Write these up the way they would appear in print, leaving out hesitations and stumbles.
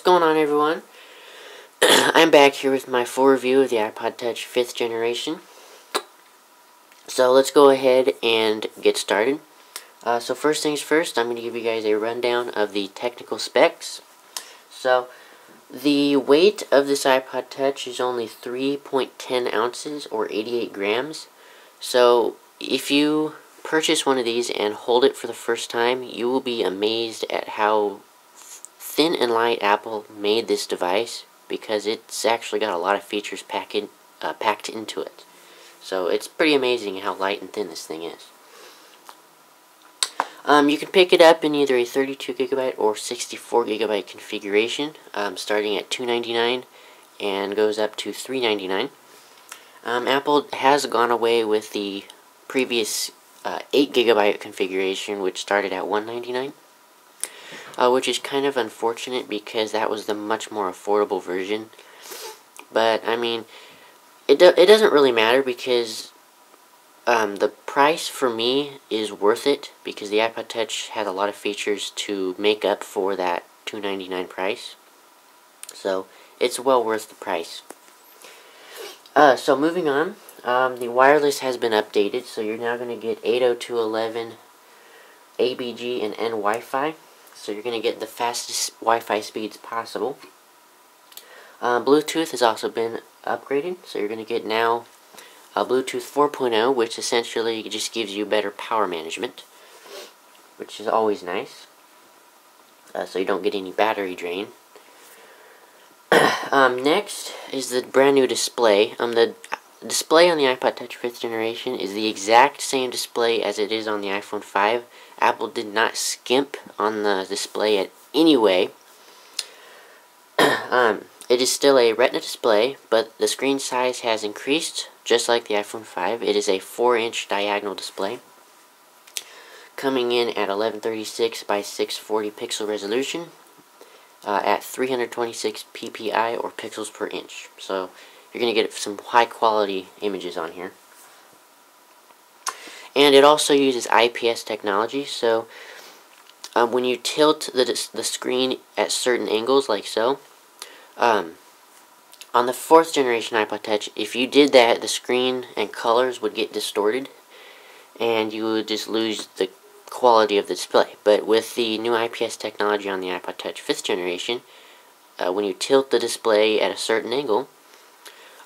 going on, everyone? I'm back here with my full review of the iPod Touch 5th generation. So let's go ahead and get started. So first things first, I'm going to give you guys a rundown of the technical specs. So the weight of this iPod Touch is only 3.10 ounces or 88 grams. So if you purchase one of these and hold it for the first time, you will be amazed at how thin and light Apple made this device, because it's actually got a lot of features packed into it. So it's pretty amazing how light and thin this thing is. You can pick it up in either a 32GB or 64GB configuration, starting at $299 and goes up to $399. Apple has gone away with the previous 8GB configuration, which started at $199. Which is kind of unfortunate because that was the much more affordable version. But, I mean, it doesn't really matter because the price for me is worth it, because the iPod Touch had a lot of features to make up for that $299 price. So, it's well worth the price. So moving on, the wireless has been updated, so you're now going to get 802.11 ABG and N Wi-Fi. So you're going to get the fastest Wi-Fi speeds possible. Bluetooth has also been upgraded, so you're going to get now Bluetooth 4.0, which essentially just gives you better power management, which is always nice, so you don't get any battery drain. Next is the brand new display. The display on the iPod Touch 5th generation is the exact same display as it is on the iPhone 5. Apple did not skimp on the display in any way. It is still a Retina display, but the screen size has increased, just like the iPhone 5. It is a 4-inch diagonal display, coming in at 1136 by 640 pixel resolution, at 326 ppi, or pixels per inch. So you're going to get some high quality images on here. And it also uses IPS technology, so when you tilt the screen at certain angles, like so, on the 4th generation iPod Touch, if you did that, the screen and colors would get distorted, and you would just lose the quality of the display. But with the new IPS technology on the iPod Touch 5th generation, when you tilt the display at a certain angle,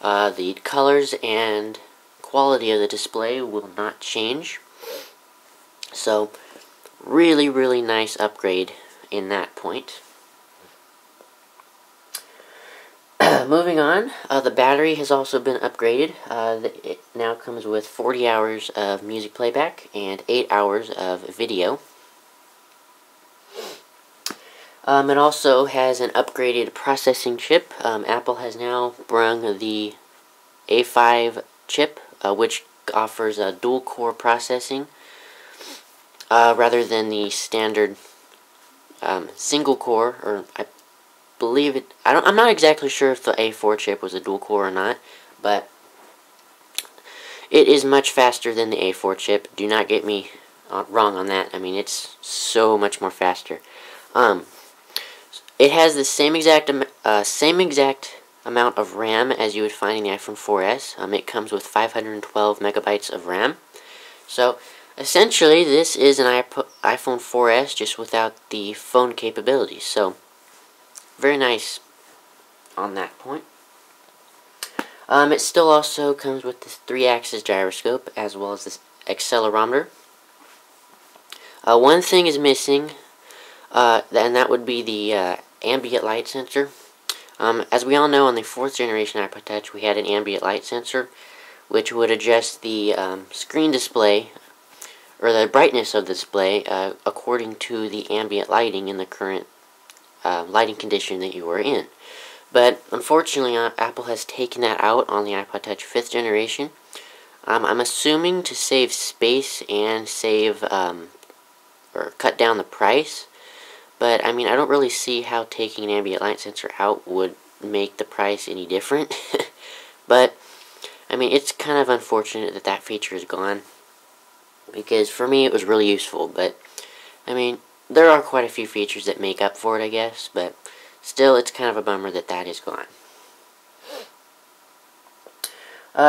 the colors and quality of the display will not change. So really nice upgrade in that point. Moving on, the battery has also been upgraded. It now comes with 40 hours of music playback and 8 hours of video. It also has an upgraded processing chip. Apple has now brung the A5 chip, which offers a dual-core processing rather than the standard single-core, or I believe it. I'm not exactly sure if the A4 chip was a dual-core or not, but it is much faster than the A4 chip. Do not get me wrong on that. I mean, it's so much more faster. It has the same exact amount of RAM as you would find in the iPhone 4S. It comes with 512 megabytes of RAM. So essentially, this is an iPhone 4S just without the phone capabilities. So very nice on that point. It still also comes with this 3-axis gyroscope as well as this accelerometer. One thing is missing, and that would be the ambient light sensor. As we all know, on the 4th generation iPod Touch, we had an ambient light sensor, which would adjust the screen display, or the brightness of the display, according to the ambient lighting in the current lighting condition that you are in. But unfortunately, Apple has taken that out on the iPod Touch 5th generation. I'm assuming to save space and save or cut down the price. But, I mean, I don't really see how taking an ambient light sensor out would make the price any different. But, I mean, it's kind of unfortunate that that feature is gone, because for me it was really useful. But, I mean, there are quite a few features that make up for it, I guess. But Still, it's kind of a bummer that that is gone.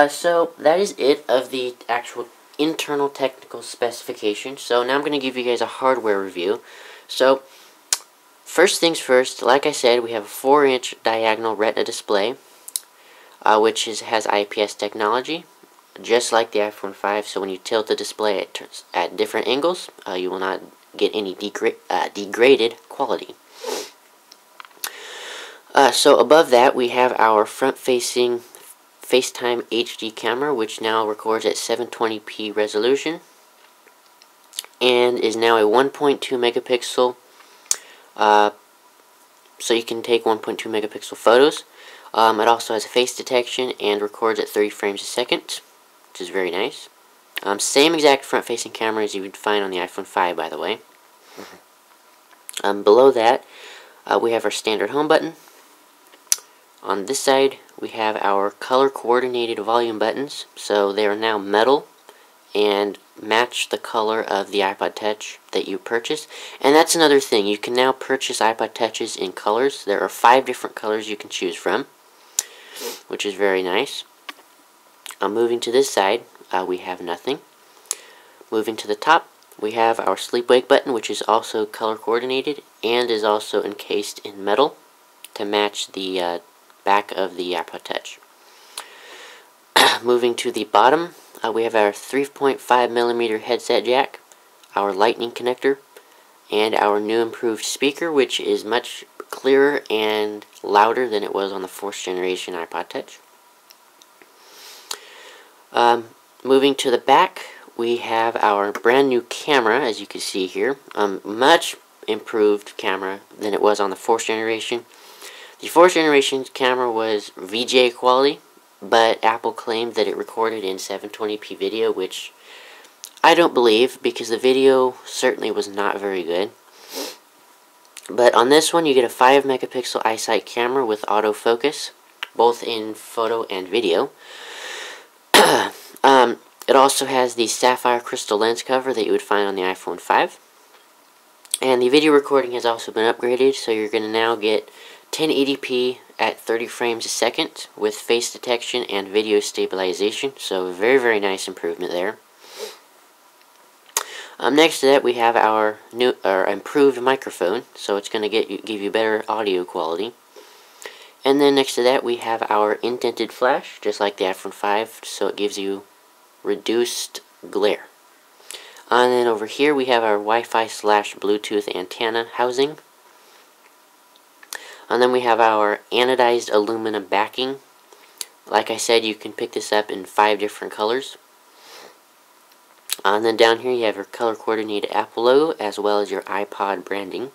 So that is it of the actual internal technical specification. So now I'm going to give you guys a hardware review. So first things first, like I said, we have a 4-inch diagonal retina display, which has IPS technology, just like the iPhone 5. So when you tilt the display at different angles, you will not get any degraded quality. So above that, we have our front-facing FaceTime HD camera, which now records at 720p resolution and is now a 1.2 megapixel. So you can take 1.2 megapixel photos. It also has face detection and records at 30 frames a second, which is very nice. Same exact front-facing camera as you would find on the iPhone 5, by the way. Below that, we have our standard home button. On this side, we have our color-coordinated volume buttons. So they are now metal and match the color of the iPod Touch that you purchase. And that's another thing. You can now purchase iPod Touches in colors. There are 5 different colors you can choose from, which is very nice. Moving to this side, we have nothing. Moving to the top, we have our sleep-wake button, which is also color-coordinated and is also encased in metal to match the back of the iPod Touch. Moving to the bottom, we have our 3.5mm headset jack, our lightning connector, and our new improved speaker, which is much clearer and louder than it was on the 4th generation iPod Touch. Moving to the back, we have our brand new camera, as you can see here. Much improved camera than it was on the 4th generation. The 4th generation camera was VGA quality, but Apple claimed that it recorded in 720p video, which I don't believe, because the video certainly was not very good. But on this one, you get a 5 megapixel iSight camera with autofocus, both in photo and video. It also has the sapphire crystal lens cover that you would find on the iPhone 5. And the video recording has also been upgraded, so you're going to now get 1080p at 30 frames a second with face detection and video stabilization. So very, very nice improvement there. Next to that, we have our new improved microphone, so it's going to give you better audio quality. And then next to that, we have our indented flash, just like the iPhone 5, so it gives you reduced glare. And then over here, we have our Wi-Fi / Bluetooth antenna housing. And then we have our anodized aluminum backing. Like I said, you can pick this up in 5 different colors. And then down here you have your color-coordinated Apple logo, as well as your iPod branding.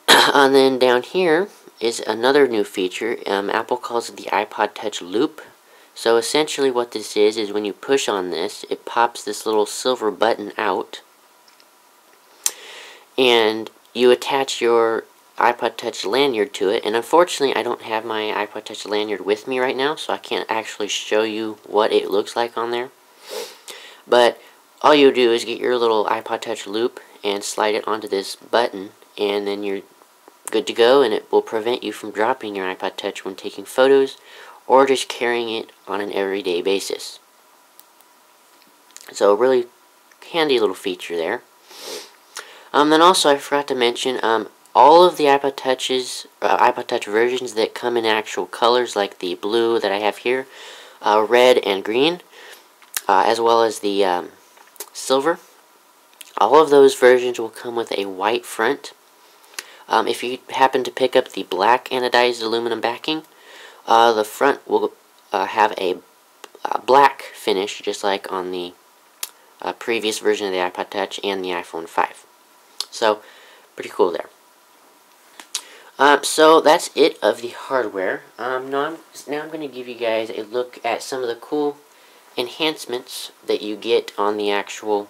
And then down here is another new feature. Apple calls it the iPod Touch Loop. So essentially what this is when you push on this, it pops this little silver button out. And you attach your iPod Touch lanyard to it, and unfortunately I don't have my iPod Touch lanyard with me right now, so I can't actually show you what it looks like on there. But all you do is get your little iPod Touch loop and slide it onto this button, and then you're good to go, and it will prevent you from dropping your iPod Touch when taking photos or just carrying it on an everyday basis. So a really handy little feature there. Then also I forgot to mention, all of the iPod Touch versions that come in actual colors, like the blue that I have here, red and green, as well as the silver, all of those versions will come with a white front. If you happen to pick up the black anodized aluminum backing, the front will have a black finish, just like on the previous version of the iPod Touch and the iPhone 5. So, pretty cool there. So that's it of the hardware. Now I'm going to give you guys a look at some of the cool enhancements that you get on the actual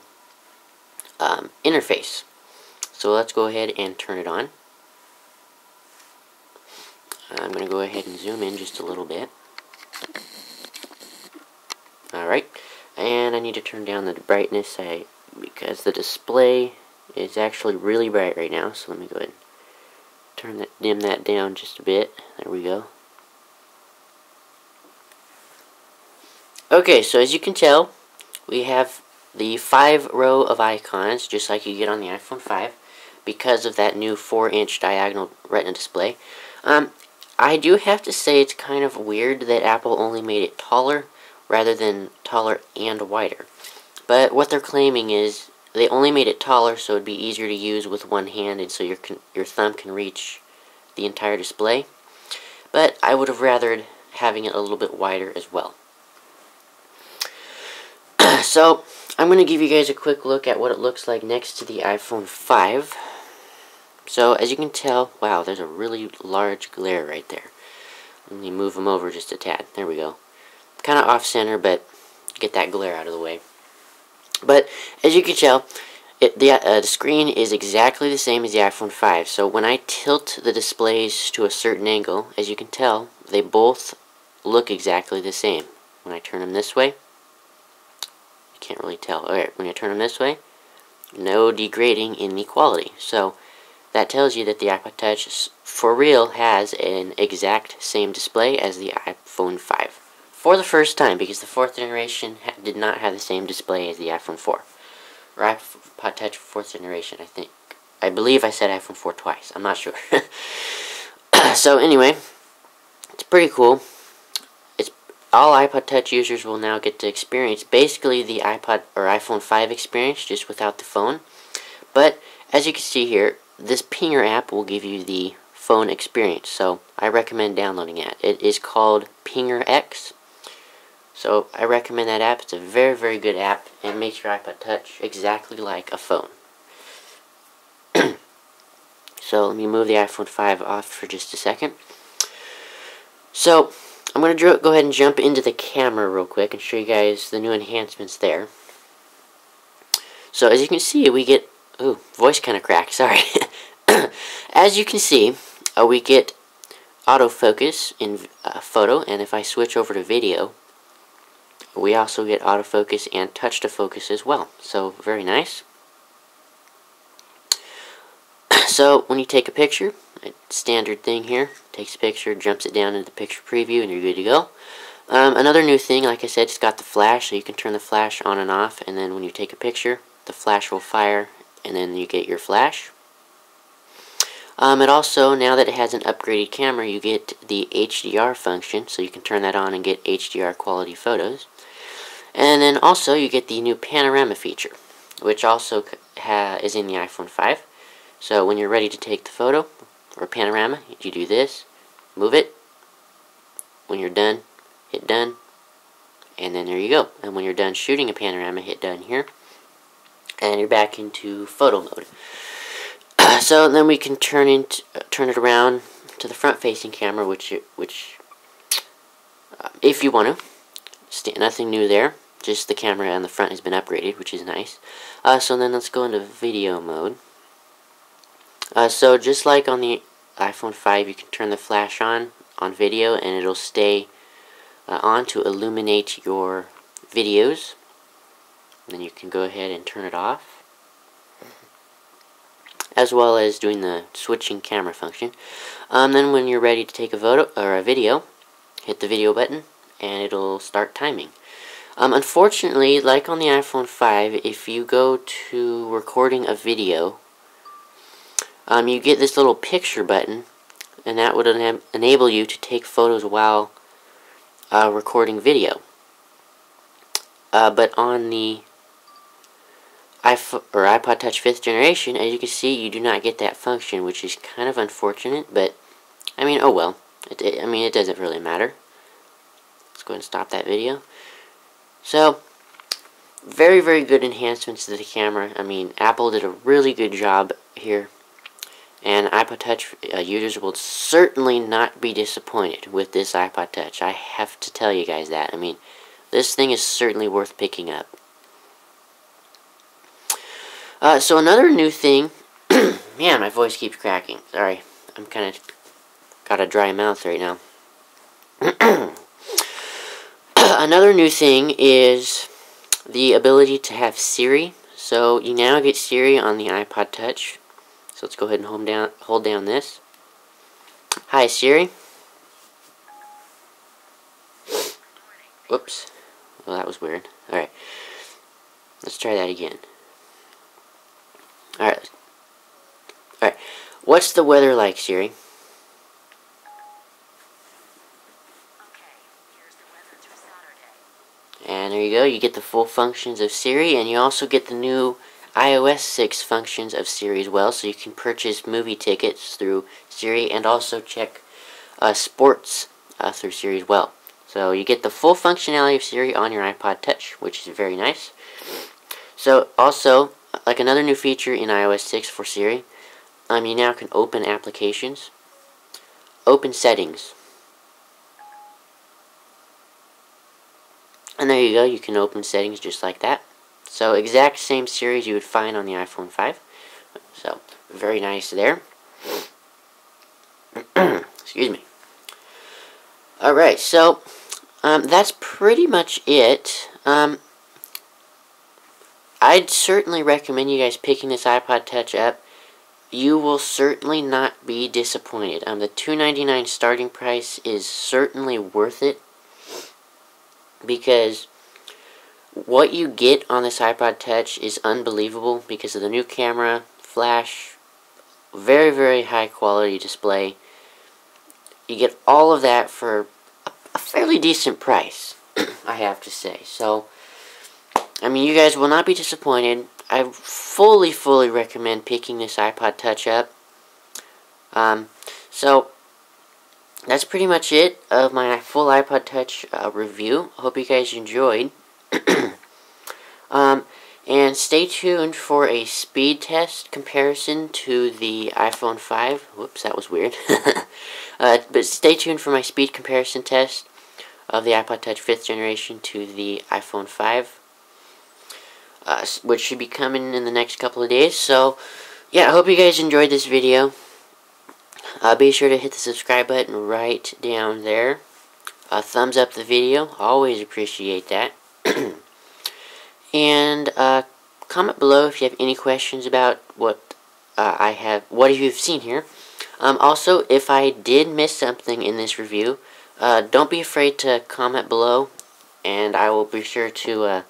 interface. So let's go ahead and turn it on. I'm going to go ahead and zoom in just a little bit. Alright, and I need to turn down the brightness because the display is actually really bright right now, so let me go ahead and dim that down just a bit. There we go. Okay, so as you can tell, we have the 5 row of icons, just like you get on the iPhone 5, because of that new 4-inch diagonal Retina display. I do have to say it's kind of weird that Apple only made it taller rather than taller and wider. But what they're claiming is they only made it taller so it'd be easier to use with one hand, and so your thumb can reach the entire display. But I would have rathered having it a little bit wider as well. So, I'm going to give you guys a quick look at what it looks like next to the iPhone 5. So, as you can tell, wow, there's a really large glare right there. Let me move them over just a tad. There we go. Kind of off-center, but get that glare out of the way. But, as you can tell, the screen is exactly the same as the iPhone 5. So, when I tilt the displays to a certain angle, as you can tell, they both look exactly the same. When I turn them this way, can't really tell. Alright, when you turn them this way, no degrading in the quality. So that tells you that the iPod Touch for real has an exact same display as the iPhone 5. For the first time, because the 4th generation did not have the same display as the iPhone 4. Or iPod Touch 4th generation, I think. I believe I said iPhone 4 twice. I'm not sure. So anyway, it's pretty cool. All iPod Touch users will now get to experience basically the iPod or iPhone 5 experience, just without the phone. But as you can see here, this Pinger app will give you the phone experience. So I recommend downloading it. It is called Pinger X. So I recommend that app. It's a very, very good app and makes your iPod Touch exactly like a phone. So let me move the iPhone 5 off for just a second. So I'm going to go ahead and jump into the camera real quick and show you guys the new enhancements there. So as you can see, we get... Ooh, voice kind of cracked, sorry. As you can see, we get autofocus in photo, and if I switch over to video, we also get autofocus and touch to focus as well. So, very nice. So, when you take a picture, standard thing here, takes a picture, jumps it down into the picture preview, and you're good to go. Another new thing, like I said, it's got the flash, so you can turn the flash on and off, and then when you take a picture, the flash will fire, and then you get your flash. It also, now that it has an upgraded camera, you get the HDR function, so you can turn that on and get HDR quality photos. And then also, you get the new panorama feature, which also is in the iPhone 5. So when you're ready to take the photo, or panorama, you do this, move it. When you're done, hit done, and then there you go. And when you're done shooting a panorama, hit done here, and you're back into photo mode. So then we can turn it around to the front-facing camera, which if you want to, nothing new there. Just the camera on the front has been upgraded, which is nice. So then let's go into video mode. So just like on the iPhone 5, you can turn the flash on video, and it'll stay on to illuminate your videos. Then you can go ahead and turn it off, as well as doing the switching camera function. Then when you're ready to take a photo or a video, hit the video button, and it'll start timing. Unfortunately, like on the iPhone 5, if you go to recording a video, you get this little picture button, and that would enable you to take photos while recording video. But on the iPod Touch 5th generation, as you can see, you do not get that function, which is kind of unfortunate, but, I mean, oh well. It doesn't really matter. Let's go ahead and stop that video. So, very, very good enhancements to the camera. I mean, Apple did a really good job here. And iPod Touch users will certainly not be disappointed with this iPod Touch. I have to tell you guys that. I mean, this thing is certainly worth picking up. So another new thing... Man, my voice keeps cracking. Sorry. I'm kind of got a dry mouth right now. Another new thing is the ability to have Siri. So you now get Siri on the iPod Touch. So let's go ahead and hold down this. Hi, Siri. Whoops. Well, that was weird. Alright. Let's try that again. Alright. Alright. What's the weather like, Siri? And there you go. You get the full functions of Siri, and you also get the new iOS 6 functions of Siri as well, so you can purchase movie tickets through Siri and also check sports through Siri as well. So you get the full functionality of Siri on your iPod Touch, which is very nice. So also, like another new feature in iOS 6 for Siri, you now can open applications, open settings. And there you go, you can open settings just like that. So exact same series you would find on the iPhone 5. So very nice there. Excuse me. Alright, so that's pretty much it. I'd certainly recommend you guys picking this iPod Touch up. You will certainly not be disappointed. The $299 starting price is certainly worth it, because what you get on this iPod Touch is unbelievable because of the new camera, flash, very, very high quality display. You get all of that for a fairly decent price, I have to say. So, you guys will not be disappointed. I fully recommend picking this iPod Touch up. So, that's pretty much it of my full iPod Touch review. I hope you guys enjoyed. And stay tuned for a speed test comparison to the iPhone 5. Whoops, that was weird. But stay tuned for my speed comparison test of the iPod Touch 5th generation to the iPhone 5. Which should be coming in the next couple of days. So, yeah, I hope you guys enjoyed this video. Be sure to hit the subscribe button right down there. Thumbs up the video. Always appreciate that. And comment below if you have any questions about what you've seen here. Also, if I did miss something in this review, don't be afraid to comment below, and I will be sure to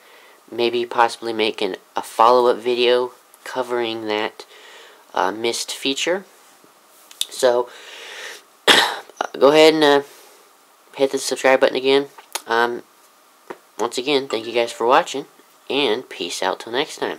maybe possibly make a follow-up video covering that missed feature. So, go ahead and hit the subscribe button again. Once again, thank you guys for watching, and peace out till next time.